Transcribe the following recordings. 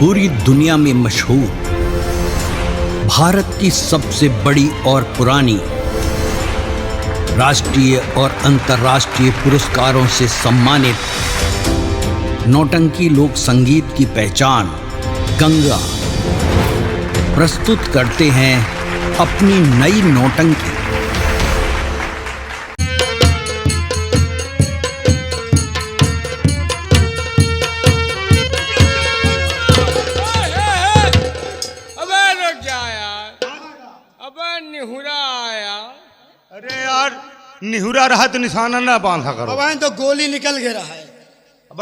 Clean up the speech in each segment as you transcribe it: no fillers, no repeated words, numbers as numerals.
पूरी दुनिया में मशहूर, भारत की सबसे बड़ी और पुरानी, राष्ट्रीय और अंतर्राष्ट्रीय पुरस्कारों से सम्मानित नौटंकी लोक संगीत की पहचान गंगा प्रस्तुत करते हैं अपनी नई नौटंकी। अरे यार निहुरा रहा तो निशाना ना बांधा करो। अब तो गोली निकल गया है। अब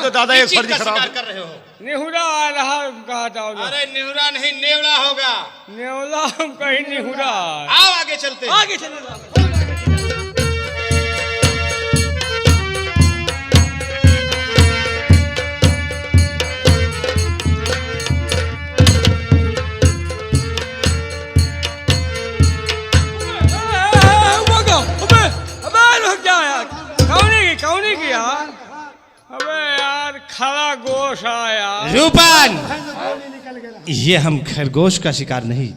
तो दादा एक फर्जी खराब कर रहे हो। निहुरा आ रहा कहा था। अरे निहुरा नहीं नेवला होगा। नेवला हम कहीं निहुरा। आओ आगे चलते। आगे चलो। कौनी की यार? अबे यार खरा गोश आया। रूपन, ये हम खरगोश का शिकार नहीं,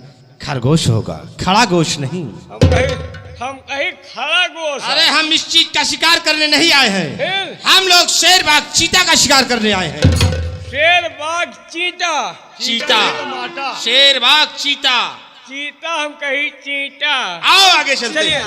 खरगोश होगा, खड़ा गोश नहीं। हम कहीं खरा गोश। अरे हम इस चीज का शिकार करने नहीं आए हैं। हम लोग शेर बाघ चीता का शिकार करने आए हैं। शेर बाघ चीता? चीता, शेर बाघ चीता। चीता हम कहीं चीता। आओ आगे चलते हैं।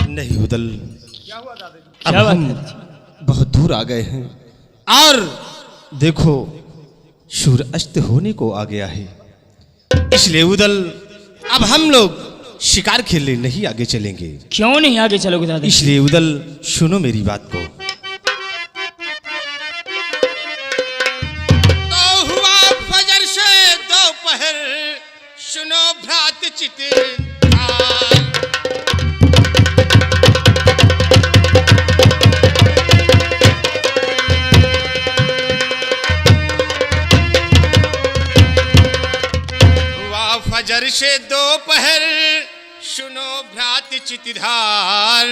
नहीं उदल, अब हम बहुत दूर आ गए हैं और देखो सूर्य अस्त होने को आ गया है। इसलिए उदल अब हम लोग शिकार खेलने नहीं आगे चलेंगे। क्यों नहीं आगे चलोगे दादा? इसलिए उदल सुनो मेरी बात को। तो हुआ फजर से दोपहर, सुनो भ्रात चित फजर से दोपहर, सुनो भ्रात चितधार।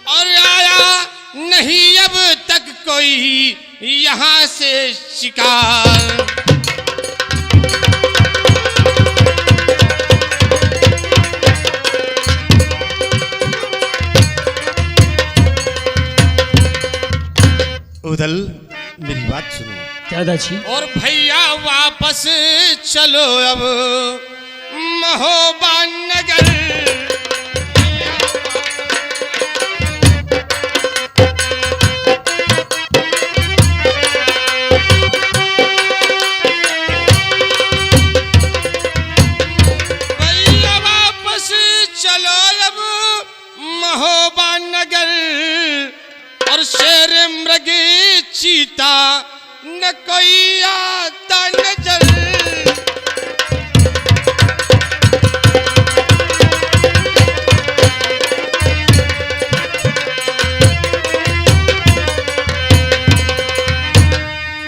और आया नहीं अब तक कोई यहाँ से शिकार। उदल मेरी बात सुनो दादाजी। और भैया वापस चलो अब महोबा नगर। भैया वापस चलो अब महोबा नगर। और शेर मृग चीता न कोई आता नजर।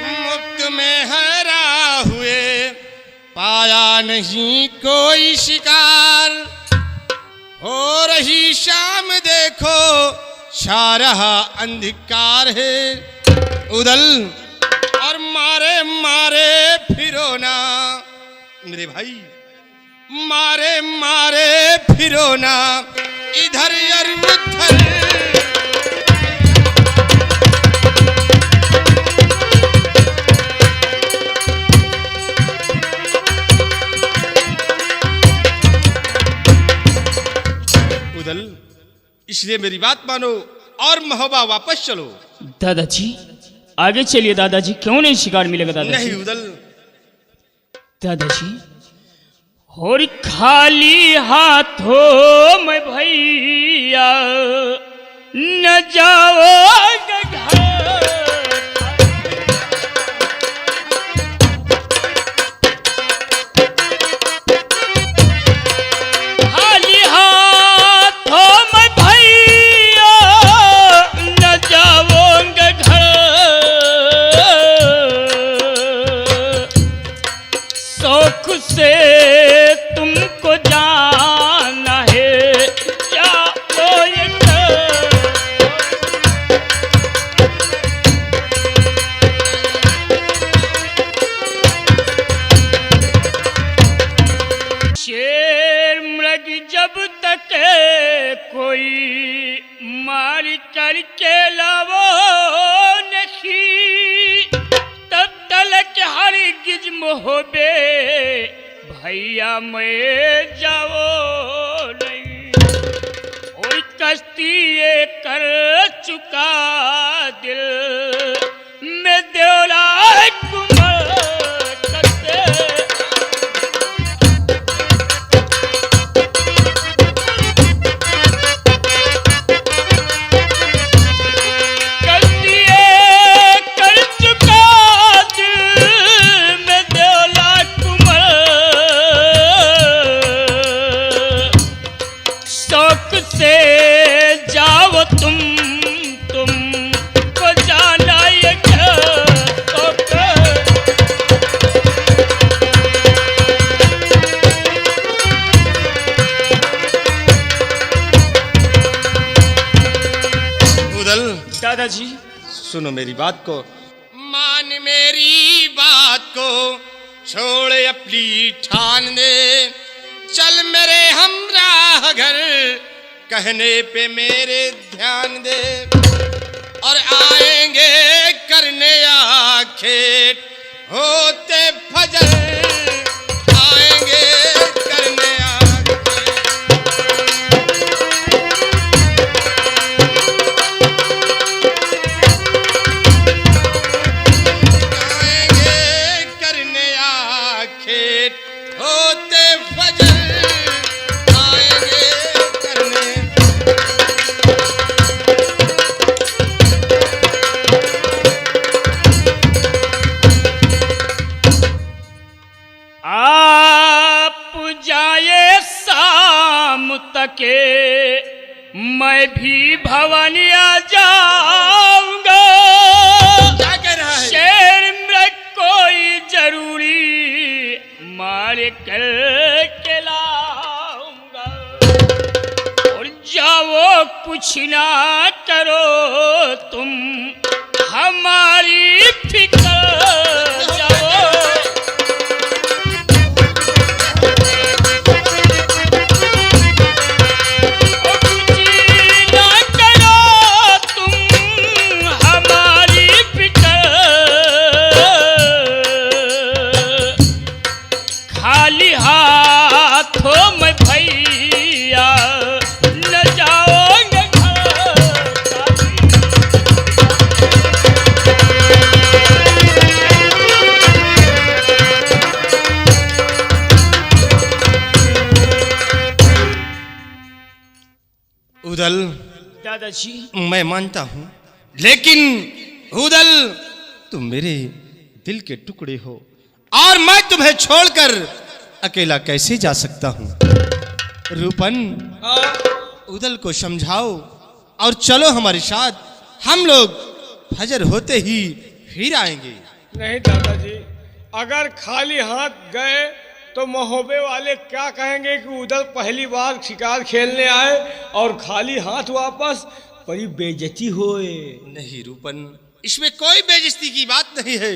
मुफ्त में हरा हुए, पाया नहीं कोई शिकार। हो रही शाम देखो, छा रहा अंधकार है। उदल और मारे मारे फिरो ना मेरे भाई, मारे मारे फिरो ना इधर और उधर। उदल इसलिए मेरी बात मानो और महोबा वापस चलो। दादाजी आगे चलिए दादाजी। क्यों नहीं शिकार मिलेगा दादाजी? नहीं उदल। दादाजी और खाली हाथों में भैया न जाओगे घर। खाली हाथों में भैया न जाओगे घर। से तुमको जाना है क्या कोई शेर मृग जब तक कोई मार करके लावो नहीं तब तलक हर गिज मोहबे भैया मैं जाओ नहीं। और कश्ती ये कर चुका दिल में देवला कुमार करते दादाजी सुनो मेरी बात को। मान मेरी बात को, छोड़ अपनी ठान दे, चल मेरे हमराह घर, कहने पे मेरे ध्यान दे। और आएंगे करने आखेट होते फजर, आएंगे करने के मैं भी भवानी आ जाऊंगा। क्या कह रहा है? शेर मृग कोई जरूरी मार कर के लाऊंगा। और जाओ कुछ ना करो तुम हमारी फिक्र, जाओ उदल। दादाजी मैं मानता हूं, लेकिन उदल तुम मेरे दिल के टुकड़े हो और मैं तुम्हें छोड़कर अकेला कैसे जा सकता हूं। रूपन उदल को समझाओ और चलो हमारे साथ, हम लोग फजर होते ही फिर आएंगे। नहीं दादाजी, अगर खाली हाथ गए तो महोबे वाले क्या कहेंगे कि उधर पहली बार शिकार खेलने आए और खाली हाथ वापस, बड़ी बेइज्जती होए। नहीं रूपन, इसमें कोई बेइज्जती की बात नहीं है।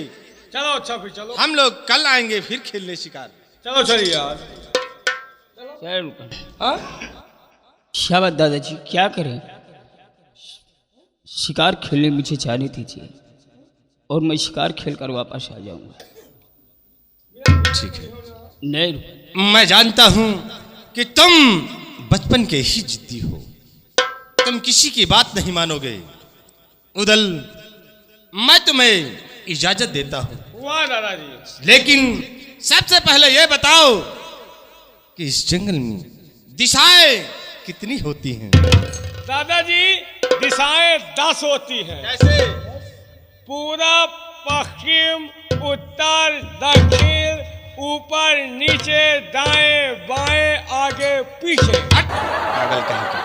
चलो अच्छा फिर चलो, हम लोग कल आएंगे फिर खेलने शिकार। चलो चलिए यार। हाँ? शाबाश दादाजी, क्या करें, शिकार खेलने मुझे जाने दीजिए और मैं शिकार खेलकर वापस आ जाऊंगा। ठीक है। नहीं, मैं जानता हूं कि तुम बचपन के ही जिद्दी हो, तुम किसी की बात नहीं मानोगे। उदल, मैं तुम्हें इजाजत देता हूं, वाह दादाजी। लेकिन सबसे पहले यह बताओ कि इस जंगल में दिशाएं कितनी होती हैं? दादाजी दिशाएं 10 होती हैं। कैसे? पूरब, पश्चिम, उत्तर, दक्षिण, ऊपर, नीचे, दाएं, बाएं, आगे, पीछे। पागल कहीं का।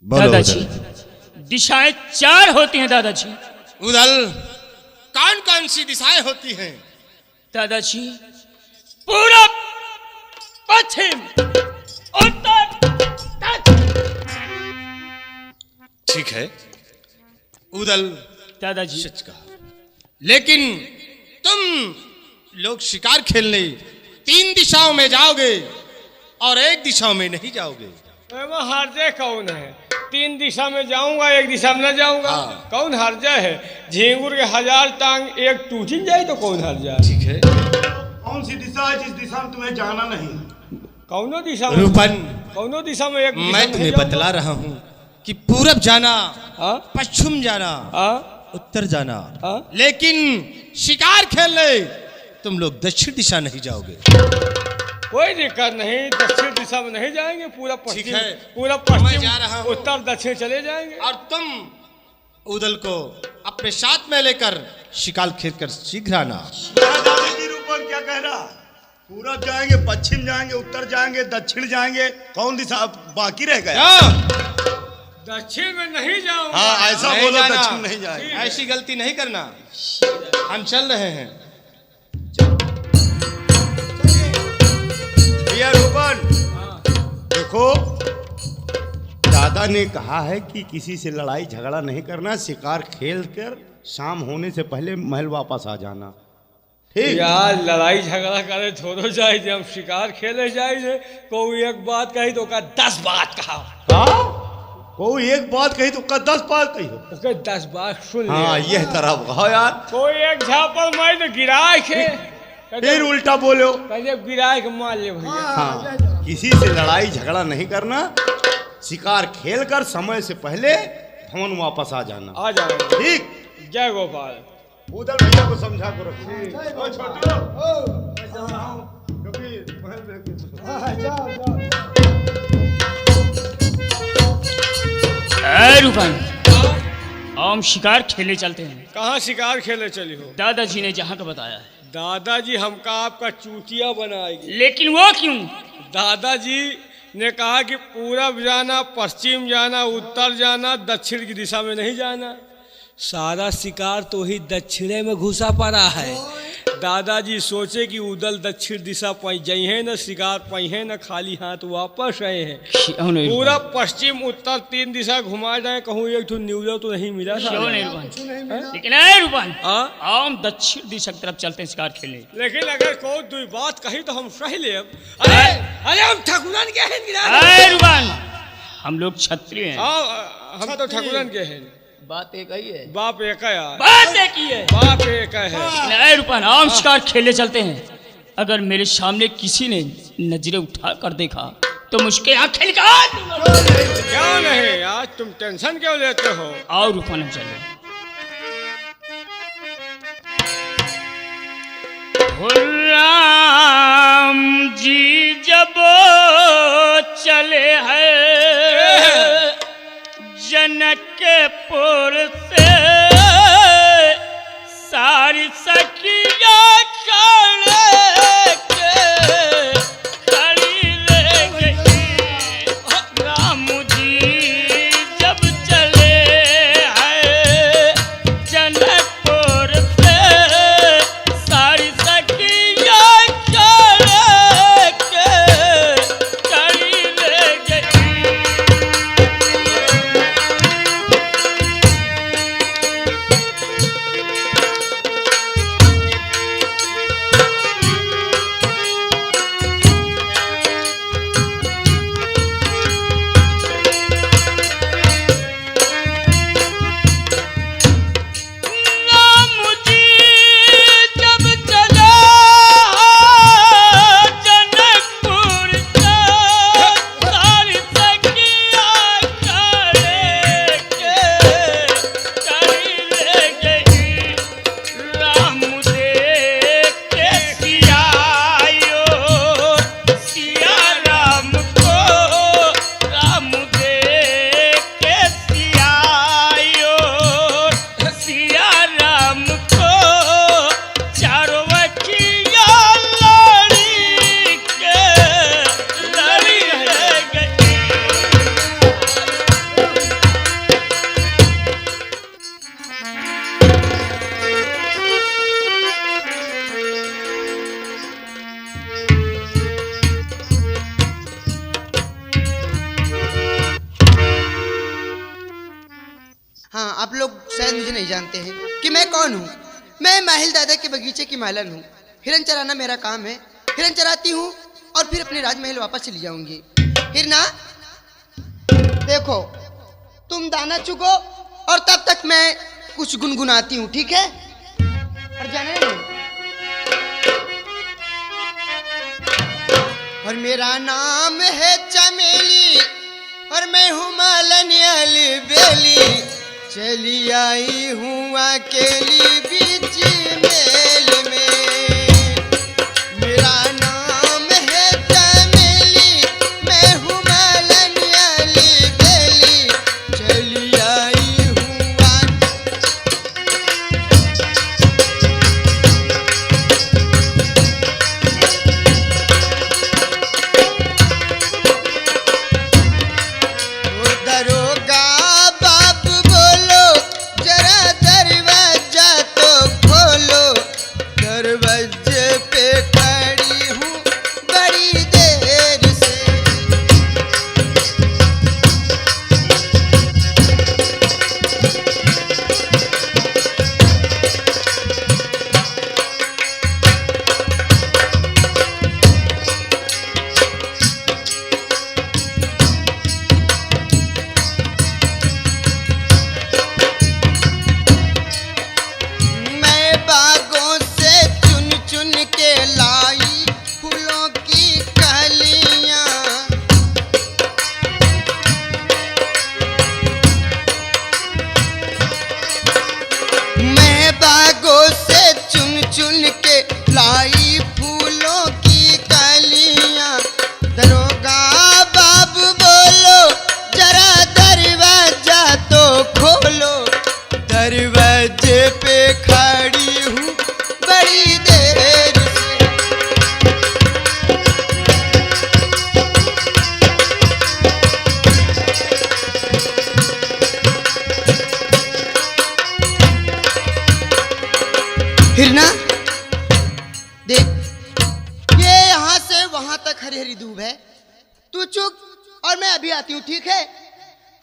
बोलो दादाजी उदल। दिशाएं 4 होती हैं दादाजी। उदल, कौन कौन सी दिशाएं होती हैं? दादाजी पूरब पश्चिम उत्तर दक्षिण। ठीक है उदल, दादाजी सच कहा, लेकिन तुम लोग शिकार खेलने 3 दिशाओं में जाओगे और 1 दिशा में नहीं जाओगे। हारजा कौन है? 3 दिशा में जाऊंगा, 1 दिशा में न जाऊंगा। हाँ। कौन हारजा है? झींगुर के 1000 टांग एक टूट जाए तो कौन हारजा है? ठीक है, कौन सी दिशा है जिस दिशा में तुम्हें जाना नहीं? कौनो दिशा में, रूपन, कौनो दिशा में एक दिशा मैं में तुम्हें नहीं बतला रहा हूँ कि पूरब जाना, हाँ? पश्चिम जाना, हाँ? उत्तर जाना, हाँ? लेकिन शिकार खेलने तुम लोग दक्षिण दिशा नहीं जाओगे। कोई दिक्कत नहीं, दक्षिण दिशा में नहीं जाएंगे, पूरा ठीक पश्चिम, है, पूरा मैं पश्चिम जा रहा हूँ। उत्तर दक्षिण चले जाएंगे। और तुम उदल को अपने साथ में लेकर शिकार खेल कर शीघ्र आना। दादाजी रूपन क्या कह रहा? पूरब जाएंगे, पश्चिम जाएंगे, उत्तर जाएंगे, दक्षिण जाएंगे, कौन दिशा अब बाकी रह गया? दक्षिण में नहीं जाऊंगा। हाँ ऐसा नहीं बोलो, जाना। दक्षिण नहीं जाएंगे। ऐसी गलती नहीं करना, हम चल रहे हैं। भैया रूपन, देखो दादा ने कहा है कि किसी से लड़ाई झगड़ा नहीं करना, शिकार खेल कर शाम होने से पहले महल वापस आ जाना। ठीक यार लड़ाई झगड़ा करे थोड़ो जाए, जब हम शिकार खेले जाए कोई एक बात कही तो का 10 बात कहा। हाँ? कोई एक बात कही तो का 10 बात कही। उसके 10 बात सुन हाँ लिया। यह तरह कहो यार, कोई एक झापड़ मार तो गिराए खे, फिर उल्टा बोलो। कहे गिराए के मार ले भैया। हाँ, किसी से लड़ाई झगड़ा नहीं करना, शिकार खेल कर समय से पहले भवन वापस आ जाना। आ जाओ। ठीक, जय गोपाल। उधर भैया को समझा को रखो। ओ छोटू, मैं जा रहा हूं, क्योंकि महल में रूपन, हम शिकार खेलने चलते हैं। कहाँ शिकार खेले चली हो? दादाजी ने जहाँ का बताया है। दादाजी हमका आपका चूतिया बनाएगी। लेकिन वो क्यों? दादाजी ने कहा कि पूरब जाना, पश्चिम जाना, उत्तर जाना, दक्षिण की दिशा में नहीं जाना। सारा शिकार तो ही दक्षिणे में घुसा पड़ा है। दादाजी सोचे कि उदल दक्षिण दिशा पाई जाई है, न शिकार पाई है, न खाली हाथ वापस आए हैं। क्यों नहीं रूपन? पूरा पश्चिम उत्तर 3 दिशा घुमा जाए, कहूँ एक तो न्यूज तो नहीं मिला। क्यों नहीं रूपन? लेकिन है रूपन, हाँ? हम दक्षिण दिशा की तरफ चलते हैं शिकार खेलने। लेकिन अगर कोई 2 बात कही तो हम सही ले। अरे अरे हम ठकुरन के हैं। है रूपन, हम लोग क्षत्रिय हैं। हाँ, हम तो ठकुरन के हैं। बात एक ही है। बाप एक है यार। बात एक ही है। बाप एक है। नहीं रूपन, हम शिकार खेलने चलते हैं। अगर मेरे सामने किसी ने नजरें उठा कर देखा तो मुझके आंखें निकाल दूंगा। क्यों नहीं यार, तुम टेंशन क्यों लेते हो? आओ रूपन, हम चलो। राम जी जब चले हैं जनकपुर से, सारी सखिया ले गई। राम जी जब चले हैं जनकपुर से, सारी सखिया ले गई। कौन हूँ? मैं माहिल दादा के बगीचे की मालन हूँ। हिरन चराना मेरा काम है। हिरन चराती हूँ और फिर अपने राजमहल वापस चली जाऊंगी। हिरना देखो, तुम दाना चुगो और तब तक मैं कुछ गुनगुनाती हूँ, ठीक है? और जाने दो। और मेरा नाम है चमेली और मैं हूँ मालन अली बेली, चली आई हूँ अकेली बीच मेल में। मेरा नाम है चमेली, मैं हूँ मालन अली बेली, चली आई हूँ दरोगा बाप बोलो जरा दरवाजा तो खोलो, दरवाजे पे खड़ी हूँ बड़ी देर से। मैं बागों से चुन चुन के लाई फूलों की कलियां, मैं बागों से चुन चुन के लाई फूलों की कलियां। दरोगा बाबू बोलो जरा दरवाजा तो खोलो, दरवाजे पे खड़ी हूँ बड़ी देर से। हिरना देख, ये यहाँ से वहां तक हरी हरी धूप है, तू चुप और मैं अभी आती हूँ, ठीक है?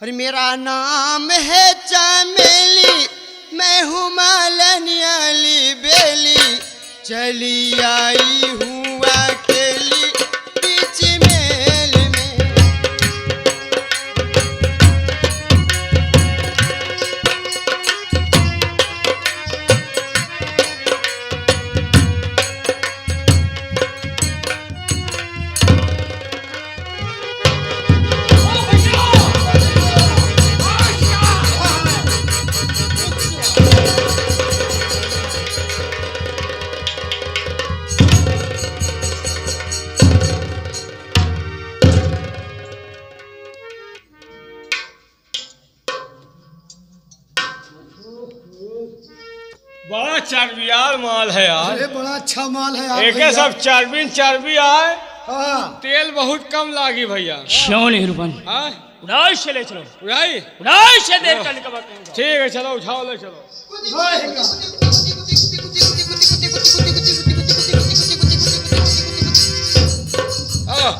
और मेरा नाम है चमेली, मैं हूँ मालन अली बेली, चली आई हूँ अकेली बीच मेल में। बड़ा चर्बियार माल है यार। अरे बड़ा अच्छा माल है यार एक भैया। सब चर्बी आए, हाँ। तेल बहुत कम लागी भैया। क्यों नहीं रूपन? हाँ उड़ाई से ले चलो, उड़ाई उड़ाई से देर का निकल बात। ठीक है, चलो उठाओ ले चलो। आओ।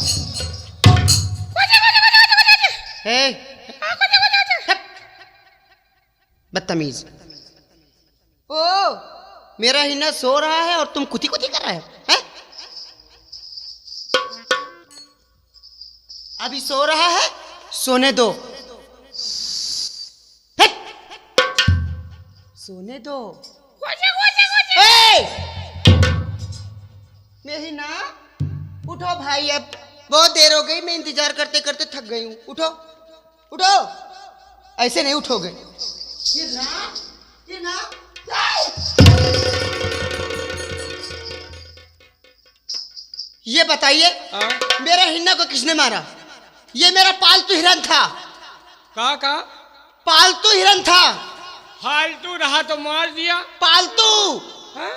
बदतमीज। ओ, मेरा हिना सो रहा है और तुम कुती कुती कर रहे हो, हैं? अभी सो रहा है, सोने दो। हट! सोने दो। मेरी ना, उठो भाई, अब बहुत देर हो गई, मैं इंतजार करते करते थक गई हूँ। उठो उठो, ऐसे नहीं उठोगे। ये बताइए, मेरा हिन्ना को किसने मारा? ये मेरा पालतू हिरन था। का पालतू हिरन था। फालतू रहा तो मार दिया। पालतू हाँ?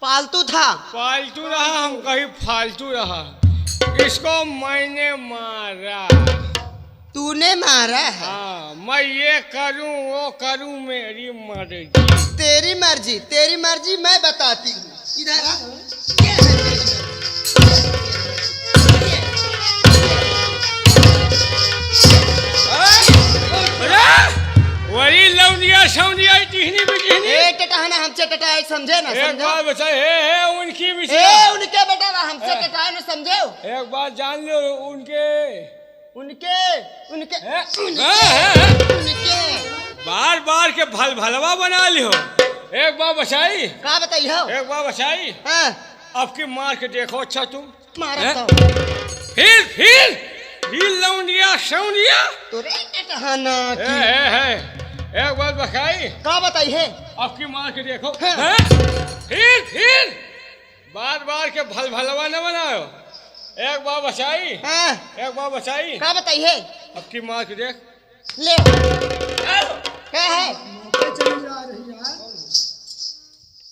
पालतू था। फालतू रहा, हम कहीं फालतू रहा। इसको मैंने मारा। तूने मारा है? हाँ, मैं ये करूं वो करूं, मेरी मर्जी। तेरी मर्जी, तेरी मर्जी, मैं बताती हूँ। इधर आ। ये है तेरी मर्जी। वही लौंडिया सौंडिया टिहनी बिटिहनी। टहना हमसे बेटा है, समझे ना? एक समझो बात बचाए है उनकी भी ए उनके बेटा बा, हमसे कटाए ना, समझे? एक बात जान लो उनके उनके उनके है? उनके बार बार के भलवा बना लियो। एक बार बचाई, का बताई हो? एक बार बचाई, हाँ अब की मार के देखो अच्छा तुम। मारा तो फिर लौंडिया सौंडिया तोरे के कहाना की है। एक बार बचाई, का बताई है? अब की मार के देखो। हाँ। हैं? फिर बार बार के भलवा न बनाओ। एक बार बचाई, हाँ एक बार बचाई, का बताई है? अब की मार के देख। ले क्या है? चली जा रही है।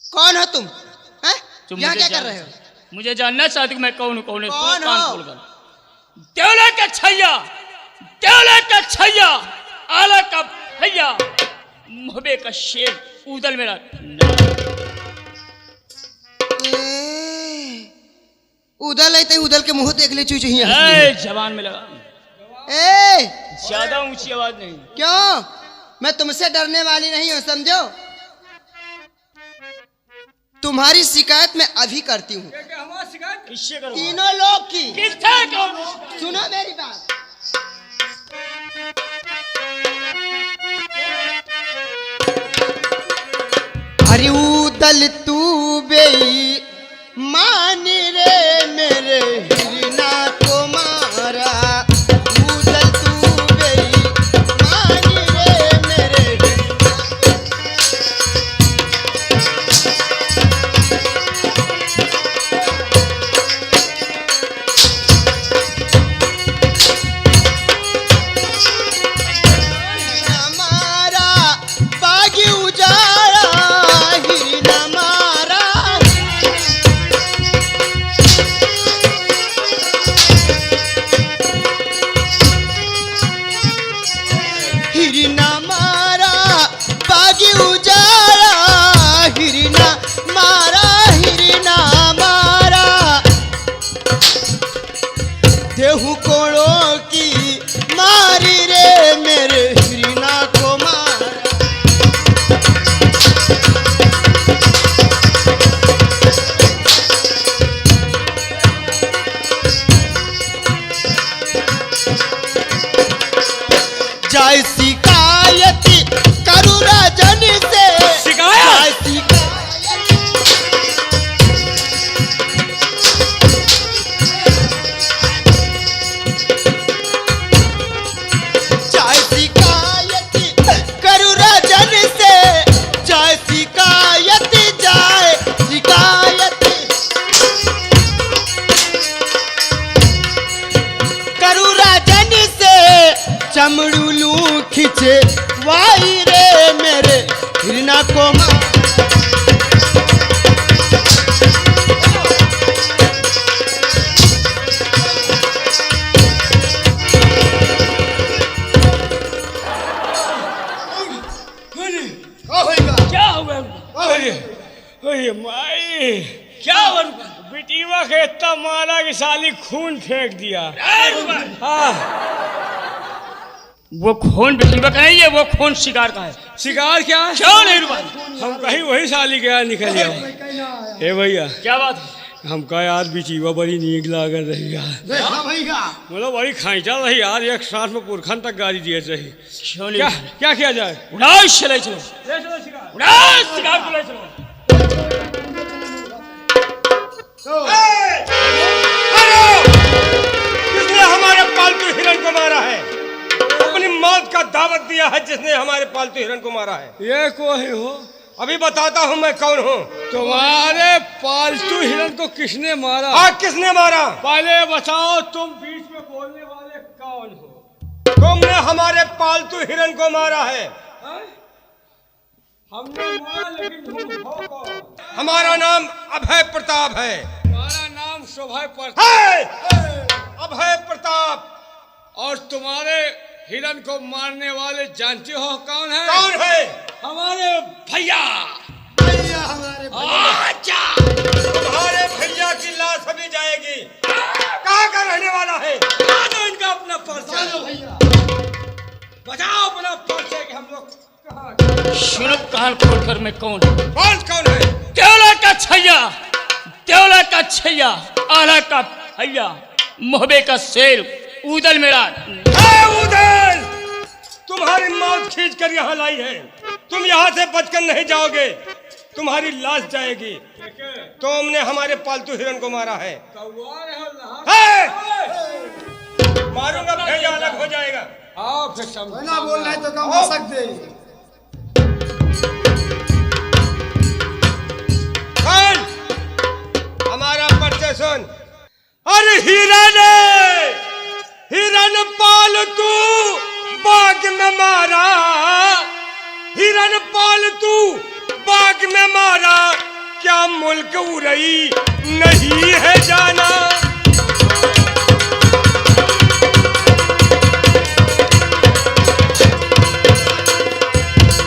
कौन हो तुम? हैं? तुम यहाँ मुझे क्या कर जान- रहे हो? मुझे जानना चाहती हूँ मैं कौन हूँ, कौन है? कौन कान हो? खोलकर देवला का छैया, देवला का छैया, आला का भैया, मोहबे का शेर, उदल मेरा उदल है, उदल के मुंह देख ले चुई जवान में लगा। ए ज्यादा ऊंची आवाज नहीं। क्यों? मैं तुमसे डरने वाली नहीं हूँ, समझो? तुम्हारी शिकायत मैं अभी करती हूँ, हमारा शिकायत किससे करो? तीनों लोग की। किससे करो? सुनो मेरी बात। अरे उदल तू बेई मान रे मेरे हिरना को मारा, उदल तू बेई मान रे मेरे हिरना मारा, बागी उजाड़ा हिरना मारा। हिरना मारा, बागी उजाड़ा हिरना मारा, हिरना मारा। देहू कोड़ों की मारी रे मेरे हिरना को मारा। जाय शिकायत करू राजन से, जाय शिकायत जाय शिकायत करू राजन से, जाय शिकायत, जाय शिकायत करू राजन से। चमड़ू लू खिंचे वाई रे मेरे हिरना को मार। क्या हुआ? अरे माई, क्या हुआ? बिटिया के इतना मारा कि साली खून फेंक दिया। हाँ, वो खून बिजलीवा का नहीं है, वो खून शिकार का है। शिकार क्या है? क्यों नहीं रुका? हम कहीं वही साली के यहाँ निकल गया। हे भैया, क्या बात है? हमका यार बिचीवा बड़ी नीक लागल रही यार, देखा भैया, मतलब बड़ी खाइचा रही यार, एक साथ में पुरखन तक गाड़ी दिए रही। क्यों क्या नहीं? क्या किया जाए? उड़ाओ चले चलो, उड़ाओ शिकार को ले चलो। किसने हमारे पालतू हिरन को मारा है? अपनी मौत का दावत दिया है जिसने हमारे पालतू हिरन को मारा है। ये कोई हो? अभी बताता हूँ मैं कौन हूँ। तुम्हारे पालतू हिरन को किसने मारा? हाँ, किसने मारा? पहले बताओ, तुम बीच में बोलने वाले कौन हो? तुमने हमारे पालतू हिरन को मारा है। हमने मारा, लेकिन तुम हो कौन? हमारा नाम अभय प्रताप है। हमारा नाम शोभा प्रताप। अभय प्रताप। और तुम्हारे हिरन को मारने वाले जानते हो कौन है? कौन है? हमारे भैया। भैया हमारे अच्छा, तुम्हारे भैया की लाश अभी जाएगी। कहाँ का रहने वाला है? बता दो इनका अपना परिचय। भैया बताओ अपना परिचय कि हम लोग कहाँ। सुनो कान खोल कर मैं कौन हूँ? कौन कौन है? का छैया, आला का भैया, मोहबे का शेर, उदल मेरा। उदल, तुम्हारी मौत खींच कर यहाँ लाई है। तुम यहाँ से बचकर नहीं जाओगे, तुम्हारी लाश जाएगी। तुमने हमारे पालतू हिरन को मारा है। मारूंगा, भेजा अलग हो जाएगा। ना बोल रहे तो कम हो सकते। हमारा परिचय सुन। अरे हिरन पालतू बाग में मारा, हिरन पालतू बाग में मारा, क्या मुल्क उड़ई नहीं है जाना।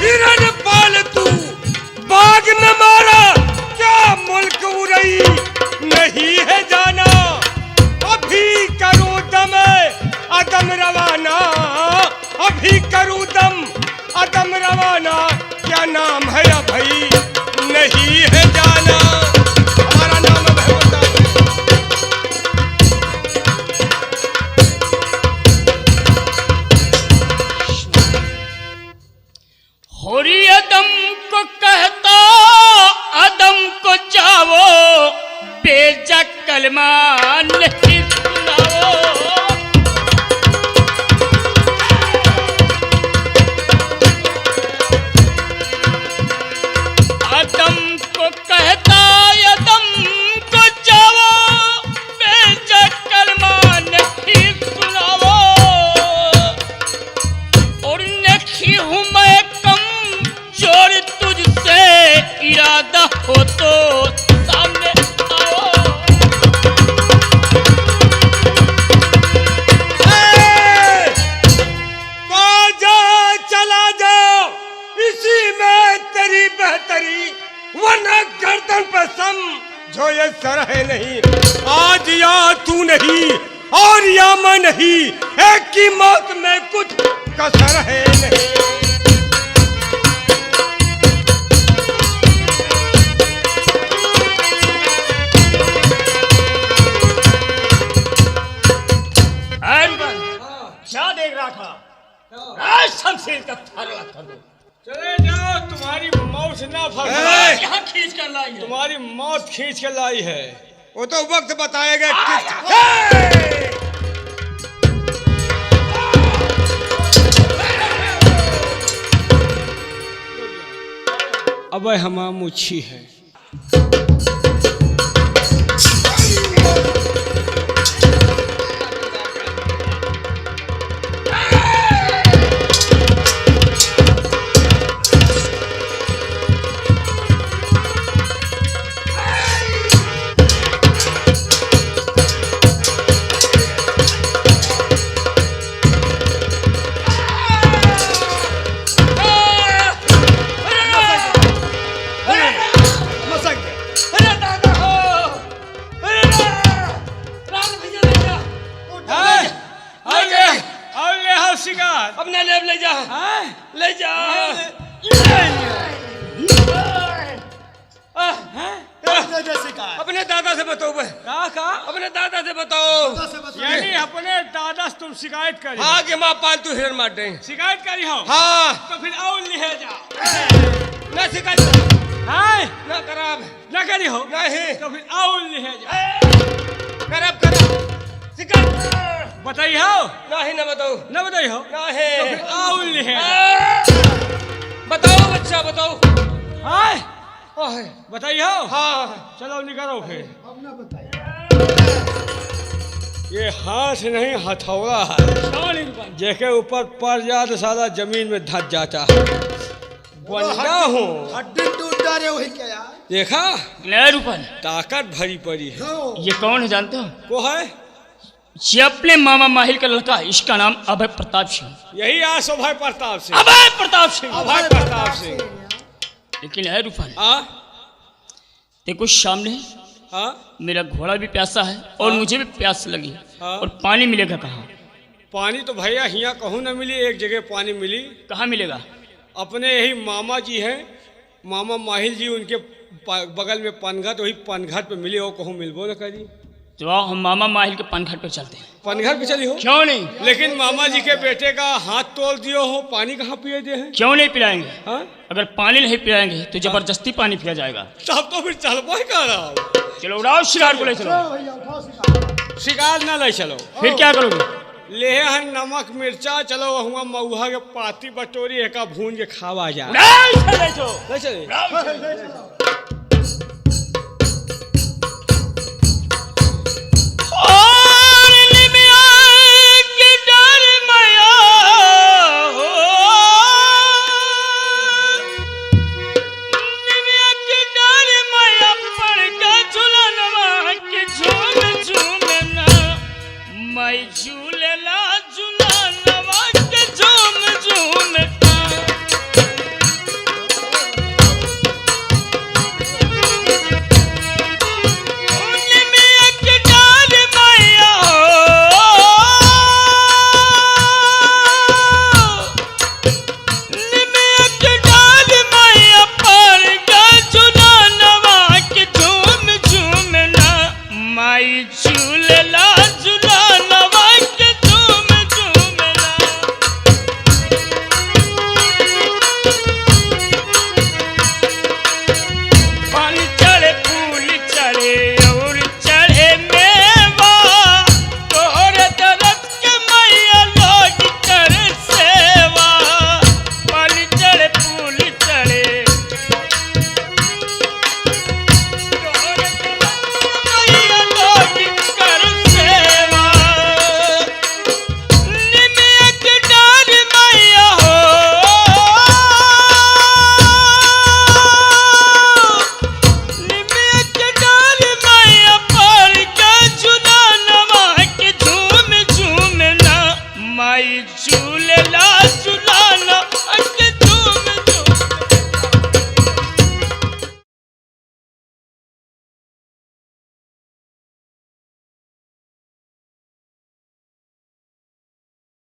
हिरन पालतू बाग में मारा, क्या मुल्क उड़ई नहीं है जाना। अभी करूं दम अदम रवाना, अभी करूं दम अदम रवाना, क्या नाम है अभी नहीं है जाना। हमारा नाम है बता। होरी अदम को कहता, अदम को जाओ, बेजा कलमा नहीं सुनाओ। अदम को कहता, अदम को जाओ, बेजा कलमा नहीं सुनाओ। और नहीं हूँ मैं कम जोर तुझसे, इरादा हो तो सामने आओ। जा चला जाओ, इसी में तेरी बेहतरी, वरना गर्दन पे समझो ये सर है नहीं। आज या तू नहीं और या मैं नहीं, एक की मौत में कुछ कसर है नहीं। क्या देख रहा था? शमशीर का फरला कर दो। चले जाओ, तुम्हारी मौत ना मौत यहाँ खींच कर लाई है। तुम्हारी मौत खींच कर लाई है। वो तो वक्त बताएगा। अब हम मुच्छी है। अपने लेब ले जा, ले जा। अपने दादा से बताओ। अपने दादा से बताओ। यानी अपने दादा से तुम शिकायत करी? हाँ कि माँ पालतू हिरन मार दें। शिकायत करी हो? हाँ। तो फिर और ले जाओ। ना शिकायत करो। हाँ? ना कराब। ना करी हो? नहीं। तो फिर और ले जाओ। कराब शिकायत बताई हो? नहीं ना बताओ। ना बताई हो? नहीं। तो फिर और ले बताओ बच्चा बताओ। हाँ? बताई हो? हाँ। चलो निकलो फिर। अब ना बताइए। ये हाथ नहीं हथौड़ा है, जेके ऊपर पड़ जाए तो सारा जमीन में धस जाता है। बंदा हूँ। हड्डी टूट जा रहे वही क्या यार? देखा? रूपन ताकत भरी पड़ी है। ये कौन है जानते हो? को है? ये अपने मामा माहिल का लड़का, इसका नाम अभय प्रताप सिंह। यही आस अभय प्रताप सिंह। अभय प्रताप सिंह। अभय प्रताप सिंह। लेकिन है रूपन, हाँ देखो सामने हाँ मेरा घोड़ा भी प्यासा है और मुझे भी प्यास लगी। हाँ। और पानी मिलेगा कहाँ? पानी तो भैया यहाँ कहूँ न मिली, एक जगह पानी मिली। कहाँ मिलेगा? अपने यही मामा जी हैं, मामा माहिल जी, उनके बगल में पनघट, वही पनघट पे मिले हो, कहूँ मिलबो न करी। तो आओ हम मामा माहिल के पनघट पे चलते हैं। पनघट पे चली हो? क्यों नहीं? लेकिन मामा जी के बेटे का हाथ तोड़ दियो हो, पानी कहाँ पिए दे हैं? क्यों नहीं पिलाएंगे? हाँ? अगर पानी नहीं पिलाएंगे तो जबरदस्ती पानी पिया जाएगा। तब तो फिर चलबो ही कर रहा। चलो उड़ाओ शिकार को ले चलो। भैया उठाओ शिकार। शिकार ना ले चलो, फिर क्या करोगे? ले हन नमक मिर्चा, चलो हुआ मऊहा के पाती बटोरी एका भून के खावा जा। उड़ाओ, चले जाओ। ले चले।